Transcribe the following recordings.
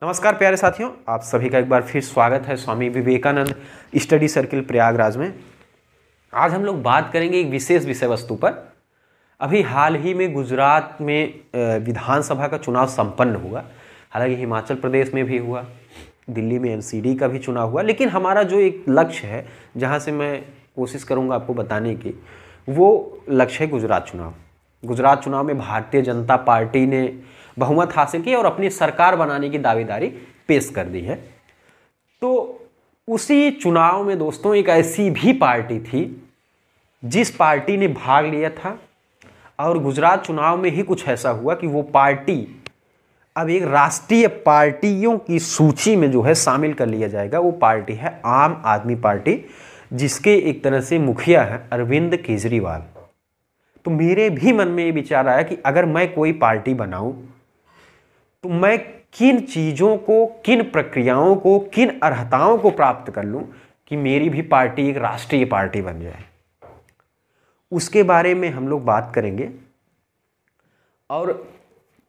नमस्कार प्यारे साथियों, आप सभी का एक बार फिर स्वागत है स्वामी विवेकानंद स्टडी सर्किल प्रयागराज में। आज हम लोग बात करेंगे एक विशेष विषय वस्तु पर। अभी हाल ही में गुजरात में विधानसभा का चुनाव संपन्न हुआ। हालांकि हिमाचल प्रदेश में भी हुआ, दिल्ली में एनसीडी का भी चुनाव हुआ, लेकिन हमारा जो एक लक्ष्य है, जहाँ से मैं कोशिश करूँगा आपको बताने की, वो लक्ष्य है गुजरात चुनाव। गुजरात चुनाव में भारतीय जनता पार्टी ने बहुमत हासिल की और अपनी सरकार बनाने की दावेदारी पेश कर दी है। तो उसी चुनाव में दोस्तों एक ऐसी भी पार्टी थी जिस पार्टी ने भाग लिया था, और गुजरात चुनाव में ही कुछ ऐसा हुआ कि वो पार्टी अब एक राष्ट्रीय पार्टियों की सूची में जो है शामिल कर लिया जाएगा। वो पार्टी है आम आदमी पार्टी, जिसके एक तरह से मुखिया है अरविंद केजरीवाल। तो मेरे भी मन में ये विचार आया कि अगर मैं कोई पार्टी बनाऊं तो मैं किन चीज़ों को, किन प्रक्रियाओं को, किन अर्हताओं को प्राप्त कर लूं कि मेरी भी पार्टी एक राष्ट्रीय पार्टी बन जाए। उसके बारे में हम लोग बात करेंगे। और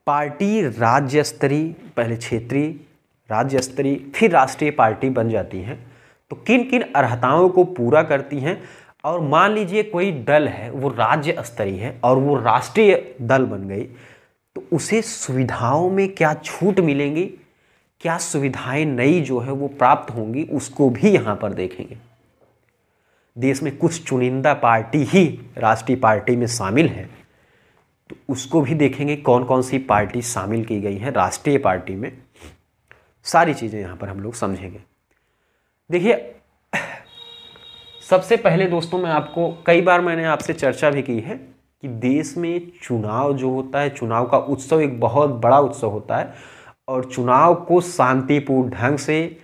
पार्टी राज्य स्तरीय, पहले क्षेत्रीय, राज्य स्तरीय, फिर राष्ट्रीय पार्टी बन जाती हैं तो किन किन अर्हताओं को पूरा करती हैं। और मान लीजिए कोई दल है, वो राज्य स्तरीय है और वो राष्ट्रीय दल बन गई, तो उसे सुविधाओं में क्या छूट मिलेंगी, क्या सुविधाएं नई जो है वो प्राप्त होंगी, उसको भी यहाँ पर देखेंगे। देश में कुछ चुनिंदा पार्टी ही राष्ट्रीय पार्टी में शामिल है, तो उसको भी देखेंगे कौन कौन सी पार्टी शामिल की गई है राष्ट्रीय पार्टी में। सारी चीज़ें यहाँ पर हम लोग समझेंगे। देखिए, सबसे पहले दोस्तों मैं आपको, कई बार मैंने आपसे चर्चा भी की है कि देश में चुनाव जो होता है, चुनाव का उत्सव एक बहुत बड़ा उत्सव होता है, और चुनाव को शांतिपूर्ण ढंग से,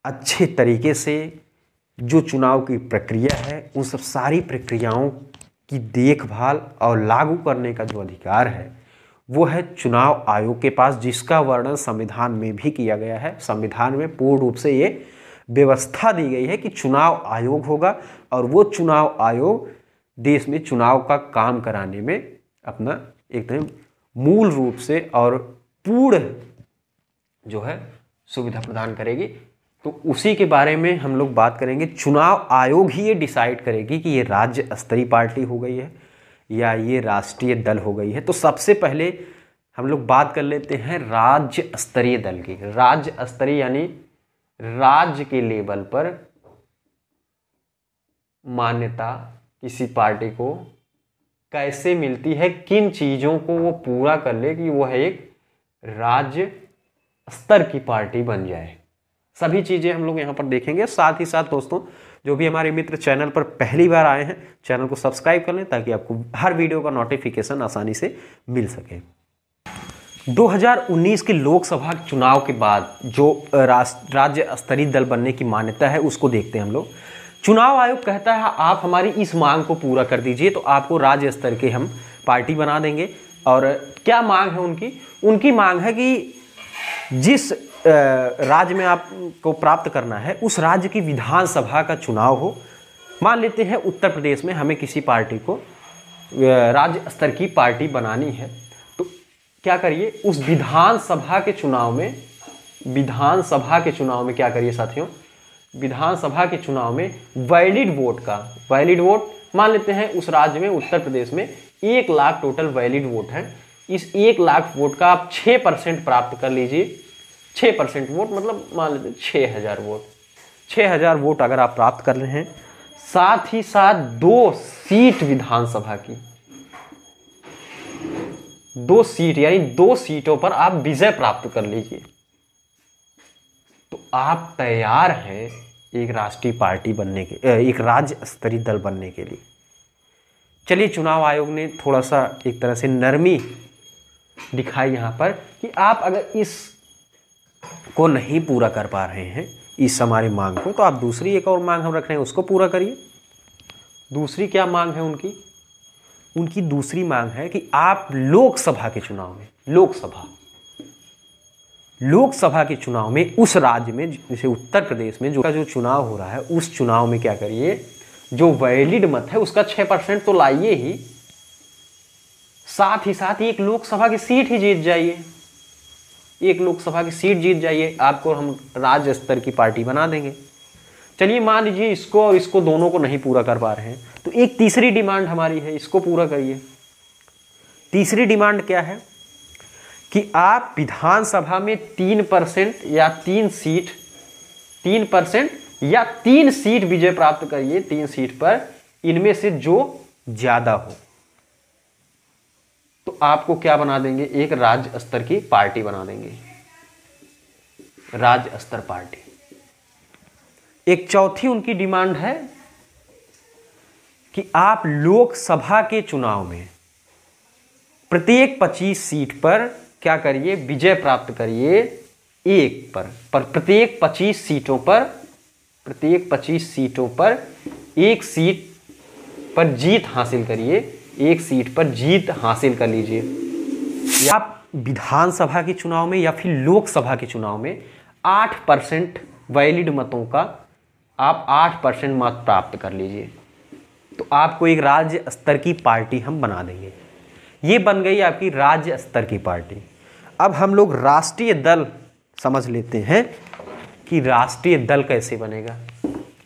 अच्छे तरीके से, जो चुनाव की प्रक्रिया है, उन सब सारी प्रक्रियाओं की देखभाल और लागू करने का जो अधिकार है वो है चुनाव आयोग के पास, जिसका वर्णन संविधान में भी किया गया है। संविधान में पूर्ण रूप से ये व्यवस्था दी गई है कि चुनाव आयोग होगा, और वो चुनाव आयोग देश में चुनाव का काम कराने में अपना एकदम मूल रूप से और पूर्ण जो है सुविधा प्रदान करेगी। तो उसी के बारे में हम लोग बात करेंगे। चुनाव आयोग ही ये डिसाइड करेगी कि ये राज्य स्तरीय पार्टी हो गई है या ये राष्ट्रीय दल हो गई है। तो सबसे पहले हम लोग बात कर लेते हैं राज्य स्तरीय दल की। राज्य स्तरीय यानी राज्य के लेवल पर मान्यता किसी पार्टी को कैसे मिलती है, किन चीज़ों को वो पूरा कर ले कि वो है एक राज्य स्तर की पार्टी बन जाए। सभी चीज़ें हम लोग यहाँ पर देखेंगे। साथ ही साथ दोस्तों, जो भी हमारे मित्र चैनल पर पहली बार आए हैं, चैनल को सब्सक्राइब कर लें ताकि आपको हर वीडियो का नोटिफिकेशन आसानी से मिल सके। 2019 के लोकसभा चुनाव के बाद जो राज्य स्तरीय दल बनने की मान्यता है, उसको देखते हैं हम लोग। चुनाव आयोग कहता है आप हमारी इस मांग को पूरा कर दीजिए तो आपको राज्य स्तर के हम पार्टी बना देंगे। और क्या मांग है उनकी? उनकी मांग है कि जिस राज्य में आपको प्राप्त करना है, उस राज्य की विधानसभा का चुनाव हो। मान लेते हैं उत्तर प्रदेश में हमें किसी पार्टी को राज्य स्तर की पार्टी बनानी है, तो क्या करिए, उस विधानसभा के चुनाव में क्या करिए साथियों, विधानसभा के चुनाव में वैलिड वोट मान लेते हैं उस राज्य में, उत्तर प्रदेश में 1 लाख टोटल वैलिड वोट है। इस 1 लाख वोट का आप 6% प्राप्त कर लीजिए। 6% वोट मतलब मान लेते हैं 6000 वोट। 6000 वोट अगर आप प्राप्त कर रहे हैं, साथ ही साथ 2 सीट विधानसभा की, 2 सीट यानी 2 सीटों पर आप विजय प्राप्त कर लीजिए, तो आप तैयार हैं एक राष्ट्रीय पार्टी बनने के, एक राज्य स्तरीय दल बनने के लिए। चलिए, चुनाव आयोग ने थोड़ा सा एक तरह से नरमी दिखाई यहाँ पर कि आप अगर इस को नहीं पूरा कर पा रहे हैं, इस हमारी मांग को, तो आप दूसरी एक और मांग हम रख रहे हैं, उसको पूरा करिए। दूसरी क्या मांग है उनकी? उनकी दूसरी मांग है कि आप लोकसभा के चुनाव में, लोकसभा के चुनाव में उस राज्य में, जैसे उत्तर प्रदेश में जो चुनाव हो रहा है, उस चुनाव में क्या करिए, जो वैलिड मत है उसका 6% तो लाइए ही, साथ ही साथ एक लोकसभा की सीट ही जीत जाइए। एक लोकसभा की सीट जीत जाइए, आपको हम राज्य स्तर की पार्टी बना देंगे। चलिए मान लीजिए इसको और इसको दोनों को नहीं पूरा कर पा रहे हैं, तो एक तीसरी डिमांड हमारी है, इसको पूरा करिए। तीसरी डिमांड क्या है कि आप विधानसभा में 3% या 3% या 3 सीट विजय प्राप्त करिए। 3 सीट पर इनमें से जो ज्यादा हो तो आपको क्या बना देंगे, एक राज्य स्तर की पार्टी बना देंगे, राज्य स्तर पार्टी। एक चौथी उनकी डिमांड है कि आप लोकसभा के चुनाव में प्रत्येक 25 सीट पर क्या करिए, विजय प्राप्त करिए एक पर प्रत्येक 25 सीटों पर एक सीट पर जीत हासिल करिए, एक सीट पर जीत हासिल कर लीजिए। आप विधानसभा के चुनाव में या फिर लोकसभा के चुनाव में 8% वैलिड मतों का आप 8% मत प्राप्त कर लीजिए, तो आपको एक राज्य स्तर की पार्टी हम बना देंगे। ये बन गई आपकी राज्य स्तर की पार्टी। अब हम लोग राष्ट्रीय दल समझ लेते हैं कि राष्ट्रीय दल कैसे बनेगा,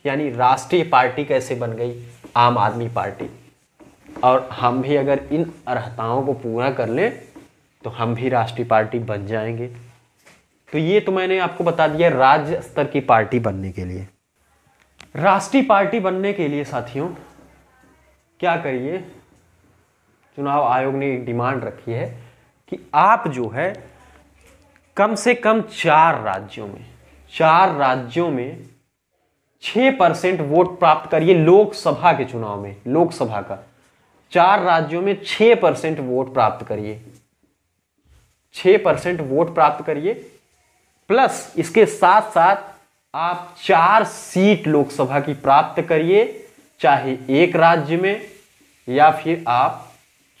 यानी राष्ट्रीय पार्टी कैसे बन गई, आम आदमी पार्टी। और हम भी अगर इन अर्हताओं को पूरा कर लें तो हम भी राष्ट्रीय पार्टी बन जाएंगे। तो ये तो मैंने आपको बता दिया राज्य स्तर की पार्टी बनने के लिए। राष्ट्रीय पार्टी बनने के लिए साथियों क्या करिए, चुनाव आयोग ने एक डिमांड रखी है कि आप जो है कम से कम 4 राज्यों में 6% वोट प्राप्त करिए लोकसभा के चुनाव में। लोकसभा का 4 राज्यों में 6% वोट प्राप्त करिए, 6% वोट प्राप्त करिए, प्लस इसके साथ साथ आप 4 सीट लोकसभा की प्राप्त करिए, चाहे एक राज्य में या फिर आप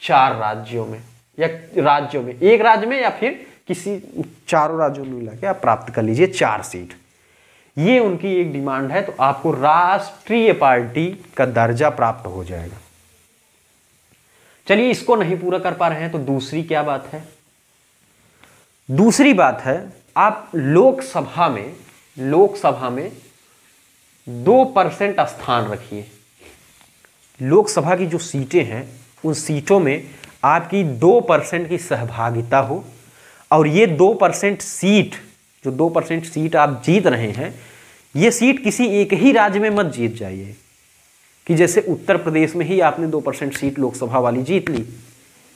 4 राज्यों में, या राज्यों में एक राज्य में या फिर किसी चारों राज्यों में मिला के आप प्राप्त कर लीजिए 4 सीट। ये उनकी एक डिमांड है, तो आपको राष्ट्रीय पार्टी का दर्जा प्राप्त हो जाएगा। चलिए इसको नहीं पूरा कर पा रहे हैं तो दूसरी क्या बात है, दूसरी बात है आप लोकसभा में 2% स्थान रखिए। लोकसभा की जो सीटें हैं उन सीटों में आपकी 2% की सहभागिता हो, और ये 2% सीट, जो 2% सीट आप जीत रहे हैं, ये सीट किसी एक ही राज्य में मत जीत जाइए कि जैसे उत्तर प्रदेश में ही आपने 2% सीट लोकसभा वाली जीत ली,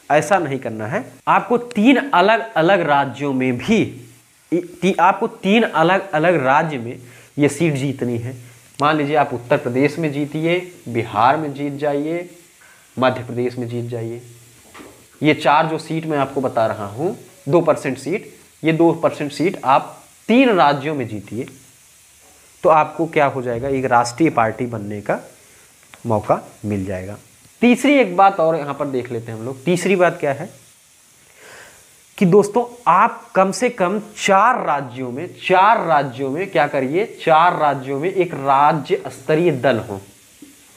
ऐसा नहीं करना है। आपको 3 अलग अलग राज्यों में भी, आपको 3 अलग अलग राज्य में ये सीट जीतनी है। मान लीजिए आप उत्तर प्रदेश में जीतिए, बिहार में जीत जाइए, मध्य प्रदेश में जीत जाइए। ये 4 जो सीट मैं आपको बता रहा हूँ 2% सीट, ये 2% सीट आप 3 राज्यों में जीतिए, तो आपको क्या हो जाएगा, एक राष्ट्रीय पार्टी बनने का मौका मिल जाएगा। तीसरी एक बात और यहाँ पर देख लेते हैं हम लोग। तीसरी बात क्या है कि दोस्तों आप कम से कम 4 राज्यों में क्या करिए, 4 राज्यों में एक राज्य स्तरीय दल हो,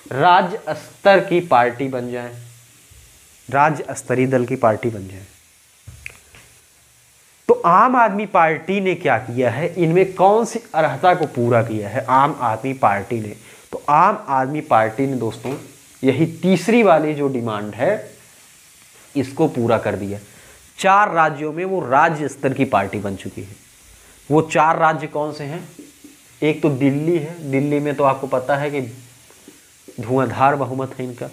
राज्य स्तर की पार्टी बन जाए, राज्य स्तरीय दल की पार्टी बन जाए। तो आम आदमी पार्टी ने क्या किया है, इनमें कौन सी अर्हता को पूरा किया है आम आदमी पार्टी ने, तो आम आदमी पार्टी ने दोस्तों यही तीसरी वाली जो डिमांड है इसको पूरा कर दिया। 4 राज्यों में वो राज्य स्तर की पार्टी बन चुकी है। वो 4 राज्य कौन से हैं, एक तो दिल्ली है, दिल्ली में तो आपको पता है कि धुआंधार बहुमत है इनका।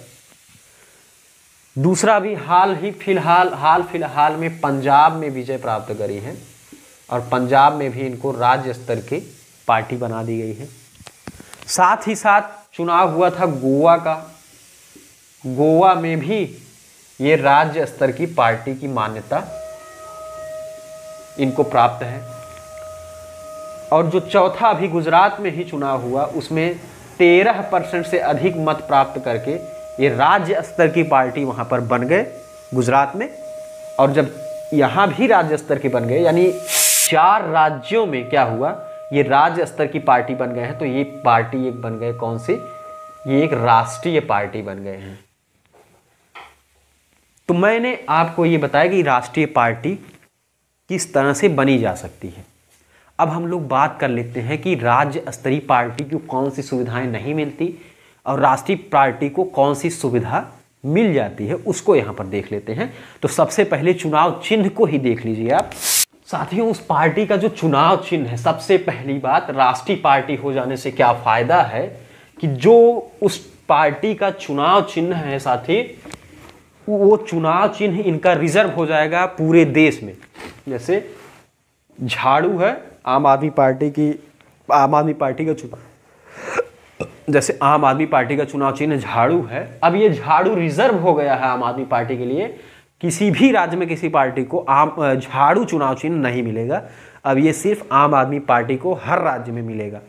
दूसरा भी हाल फिलहाल में पंजाब में विजय प्राप्त करी है, और पंजाब में भी इनको राज्य स्तर की पार्टी बना दी गई है। साथ ही साथ चुनाव हुआ था गोवा का, गोवा में भी ये राज्य स्तर की पार्टी की मान्यता इनको प्राप्त है। और जो चौथा अभी गुजरात में ही चुनाव हुआ उसमें 13% से अधिक मत प्राप्त करके ये राज्य स्तर की पार्टी वहां पर बन गए गुजरात में। और जब यहाँ भी राज्य स्तर की बन गए, यानी 4 राज्यों में क्या हुआ, ये राज्य स्तर की पार्टी बन गए हैं, तो ये पार्टी एक बन गए कौन सी, ये एक राष्ट्रीय पार्टी बन गए हैं। तो मैंने आपको ये बताया कि राष्ट्रीय पार्टी किस तरह से बनी जा सकती है। अब हम लोग बात कर लेते हैं कि राज्य स्तरीय पार्टी को कौन सी सुविधाएं नहीं मिलती और राष्ट्रीय पार्टी को कौन सी सुविधा मिल जाती है, उसको यहाँ पर देख लेते हैं। तो सबसे पहले चुनाव चिन्ह को ही देख लीजिए आप साथियों। उस पार्टी का जो चुनाव चिन्ह है, सबसे पहली बात, राष्ट्रीय पार्टी हो जाने से क्या फायदा है कि जो उस पार्टी का चुनाव चिन्ह है साथी, वो चुनाव चिन्ह इनका रिजर्व हो जाएगा पूरे देश में। जैसे झाड़ू है आम आदमी पार्टी का चुनाव, जैसे आम आदमी पार्टी का चुनाव चिन्ह झाड़ू है। अब ये झाड़ू रिजर्व हो गया है आम आदमी पार्टी के लिए। किसी भी राज्य में किसी पार्टी को झाड़ू चुनाव चिन्ह नहीं मिलेगा। अब ये सिर्फ आम आदमी पार्टी को हर राज्य में मिलेगा।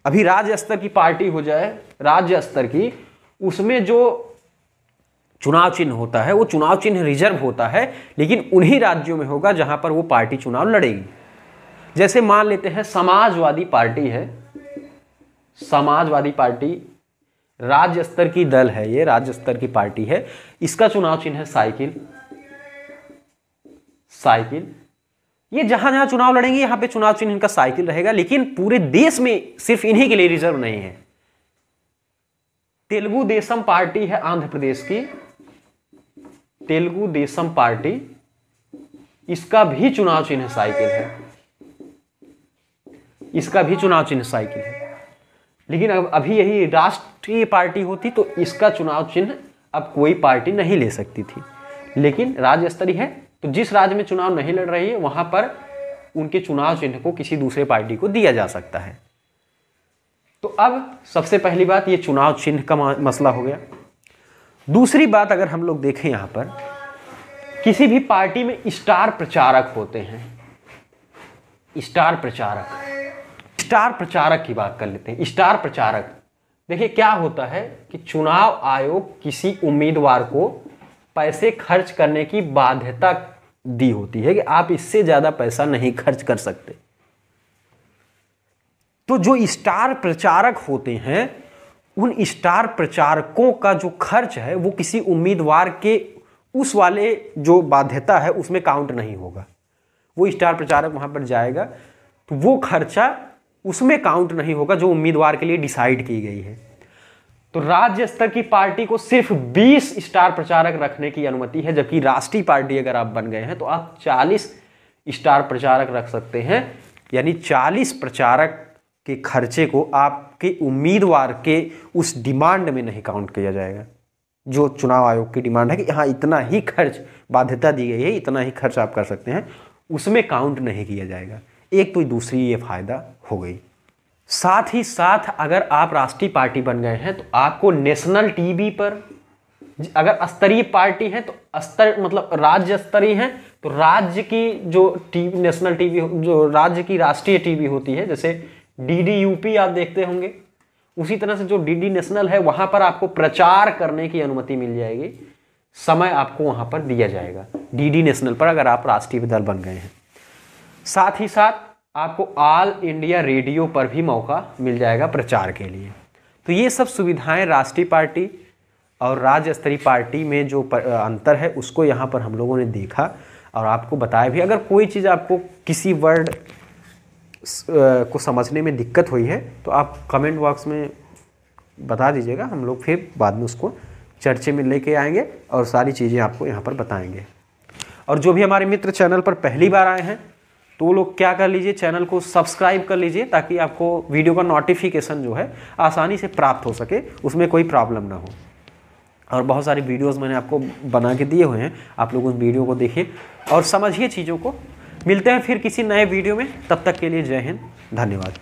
अभी राज्य स्तर की पार्टी हो जाए, राज्य स्तर की, उसमें जो चुनाव चिन्ह होता है वो चुनाव चिन्ह रिजर्व होता है, लेकिन उन्हीं राज्यों में होगा जहां पर वो पार्टी चुनाव लड़ेगी। जैसे मान लेते हैं समाजवादी पार्टी है, समाजवादी पार्टी राज्य स्तर की दल है, ये राज्य स्तर की पार्टी है, इसका चुनाव चिन्ह है साइकिल। साइकिल, ये जहां जहां चुनाव लड़ेंगे यहां पे चुनाव चिन्ह इनका साइकिल रहेगा, लेकिन पूरे देश में सिर्फ इन्हीं के लिए रिजर्व नहीं है। तेलुगु देशम पार्टी है आंध्र प्रदेश की, तेलुगु देशम पार्टी, इसका भी चुनाव चिन्ह साइकिल है, इसका भी चुनाव चिन्ह साइकिल है। लेकिन अब अभी यही राष्ट्रीय पार्टी होती तो इसका चुनाव चिन्ह अब कोई पार्टी नहीं ले सकती थी, लेकिन राज्य स्तरीय है तो जिस राज्य में चुनाव नहीं लड़ रही है वहां पर उनके चुनाव चिन्ह को किसी दूसरे पार्टी को दिया जा सकता है। तो अब सबसे पहली बात ये चुनाव चिन्ह का मसला हो गया। दूसरी बात अगर हम लोग देखें, यहां पर किसी भी पार्टी में स्टार प्रचारक होते हैं। स्टार प्रचारक की बात कर लेते हैं। स्टार प्रचारक, देखिए क्या होता है कि चुनाव आयोग किसी उम्मीदवार को पैसे खर्च करने की बाध्यता दी होती है कि आप इससे ज्यादा पैसा नहीं खर्च कर सकते। तो जो स्टार प्रचारक होते हैं, उन स्टार प्रचारकों का जो खर्च है वो किसी उम्मीदवार के उस वाले जो बाध्यता है उसमें काउंट नहीं होगा। वो स्टार प्रचारक वहां पर जाएगा तो वो खर्चा उसमें काउंट नहीं होगा जो उम्मीदवार के लिए डिसाइड की गई है। तो राज्य स्तर की पार्टी को सिर्फ 20 स्टार प्रचारक रखने की अनुमति है, जबकि राष्ट्रीय पार्टी अगर आप बन गए हैं तो आप 40 स्टार प्रचारक रख सकते हैं। यानी 40 प्रचारक के खर्चे को आपके उम्मीदवार के उस डिमांड में नहीं काउंट किया जाएगा। जो चुनाव आयोग की डिमांड है कि यहाँ इतना ही खर्च बाध्यता दी गई है, इतना ही खर्च आप कर सकते हैं, उसमें काउंट नहीं किया जाएगा। एक तो दूसरी ये फायदा हो गई। साथ ही साथ अगर आप राष्ट्रीय पार्टी बन गए हैं तो आपको नेशनल टीवी पर, अगर स्तरीय पार्टी है तो स्तर मतलब राज्य स्तरीय है तो राज्य की जो टीवी, नेशनल टीवी, जो राज्य की राष्ट्रीय टीवी होती है, जैसे डीडी यूपी आप देखते होंगे, उसी तरह से जो डीडी नेशनल है वहां पर आपको प्रचार करने की अनुमति मिल जाएगी, समय आपको वहां पर दिया जाएगा डीडी नेशनल पर अगर आप राष्ट्रीय दल बन गए हैं। साथ ही साथ आपको ऑल इंडिया रेडियो पर भी मौका मिल जाएगा प्रचार के लिए। तो ये सब सुविधाएं राष्ट्रीय पार्टी और राज्य स्तरीय पार्टी में जो अंतर है उसको यहाँ पर हम लोगों ने देखा और आपको बताया भी। अगर कोई चीज़ आपको किसी वर्ड को समझने में दिक्कत हुई है तो आप कमेंट बॉक्स में बता दीजिएगा, हम लोग फिर बाद में उसको चर्चे में लेके आएंगे और सारी चीज़ें आपको यहाँ पर बताएंगे। और जो भी हमारे मित्र चैनल पर पहली बार आए हैं तो वो लोग क्या कर लीजिए, चैनल को सब्सक्राइब कर लीजिए ताकि आपको वीडियो का नोटिफिकेशन जो है आसानी से प्राप्त हो सके, उसमें कोई प्रॉब्लम ना हो। और बहुत सारी वीडियोस मैंने आपको बना के दिए हुए हैं, आप लोग उन वीडियो को देखिए और समझिए चीज़ों को। मिलते हैं फिर किसी नए वीडियो में, तब तक के लिए जय हिंद, धन्यवाद।